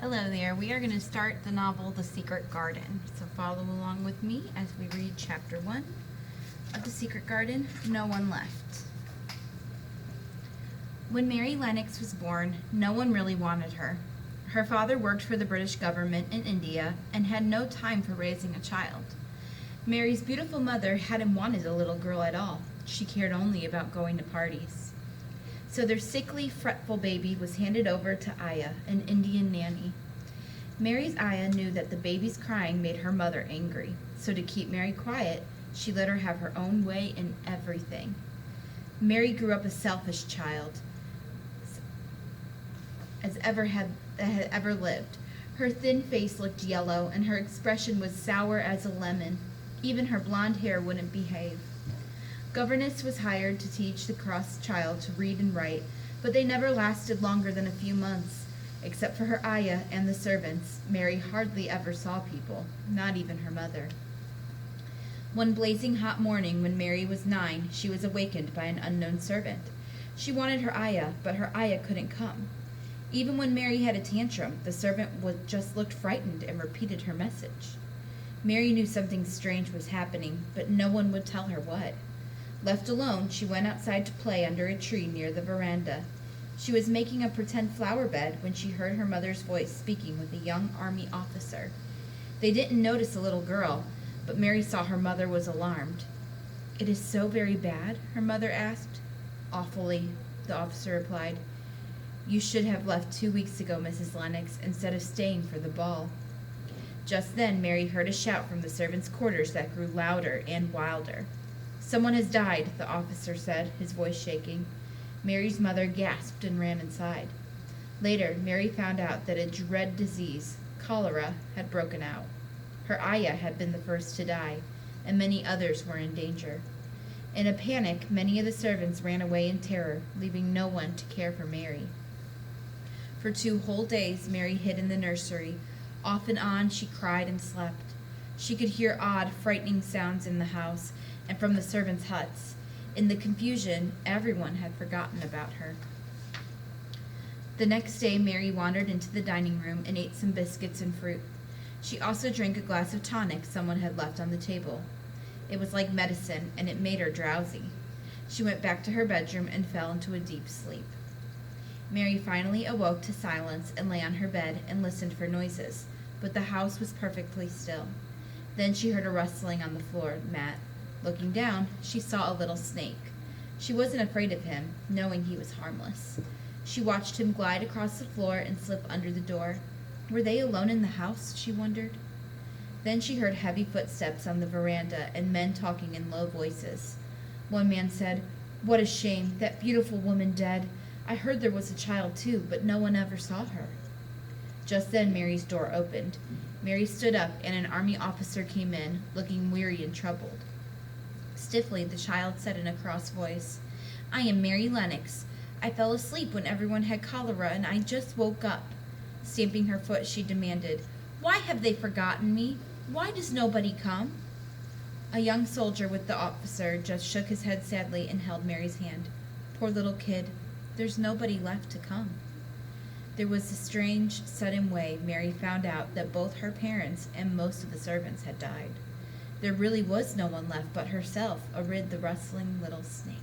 Hello there. We are going to start the novel The Secret Garden. So follow along with me as we read chapter 1 of The Secret Garden, No One Left. When Mary Lennox was born, no one really wanted her. Her father worked for the British government in India and had no time for raising a child. Mary's beautiful mother hadn't wanted a little girl at all. She cared only about going to parties. So their sickly, fretful baby was handed over to Aya, an Indian nanny. Mary's Aya knew that the baby's crying made her mother angry, so to keep Mary quiet, she let her have her own way in everything. Mary grew up a selfish child as had ever lived. Her thin face looked yellow, and her expression was sour as a lemon. Even her blonde hair wouldn't behave. Governess was hired to teach the cross child to read and write, but they never lasted longer than a few months. Except for her Aya and the servants, Mary hardly ever saw people, not even her mother. One blazing hot morning when Mary was 9, she was awakened by an unknown servant. She wanted her Aya, but her Aya couldn't come. Even when Mary had a tantrum, the servant just looked frightened and repeated her message. Mary knew something strange was happening, but no one would tell her what. Left alone, she went outside to play under a tree near the veranda. She was making a pretend flower bed when she heard her mother's voice speaking with a young army officer. They didn't notice the little girl, but Mary saw her mother was alarmed. "It is so very bad?" her mother asked. "Awfully," the officer replied. "You should have left 2 weeks ago, Mrs. Lennox, instead of staying for the ball." Just then Mary heard a shout from the servants' quarters that grew louder and wilder. "Someone has died," the officer said, his voice shaking. Mary's mother gasped and ran inside. Later, Mary found out that a dread disease, cholera, had broken out. Her Aya had been the first to die, and many others were in danger. In a panic, many of the servants ran away in terror, leaving no one to care for Mary. For 2 whole days, Mary hid in the nursery. Off and on, she cried and slept. She could hear odd, frightening sounds in the house and from the servants' huts. In the confusion, everyone had forgotten about her. The next day, Mary wandered into the dining room and ate some biscuits and fruit. She also drank a glass of tonic someone had left on the table. It was like medicine, and it made her drowsy. She went back to her bedroom and fell into a deep sleep. Mary finally awoke to silence and lay on her bed and listened for noises, but the house was perfectly still. Then she heard a rustling on the floor mat. Looking down, she saw a little snake. She wasn't afraid of him, knowing he was harmless. She watched him glide across the floor and slip under the door. Were they alone in the house, she wondered? Then she heard heavy footsteps on the veranda and men talking in low voices. One man said, "What a shame, that beautiful woman dead. I heard there was a child too, but no one ever saw her." Just then Mary's door opened. Mary stood up and an army officer came in, looking weary and troubled. Stiffly, the child said in a cross voice, "I am Mary Lennox. I fell asleep when everyone had cholera, and I just woke up." Stamping her foot, she demanded, "Why have they forgotten me? Why does nobody come?" A young soldier with the officer just shook his head sadly and held Mary's hand. "Poor little kid, there's nobody left to come." There was a strange, sudden way Mary found out that both her parents and most of the servants had died. There really was no one left but herself amid the rustling little snake.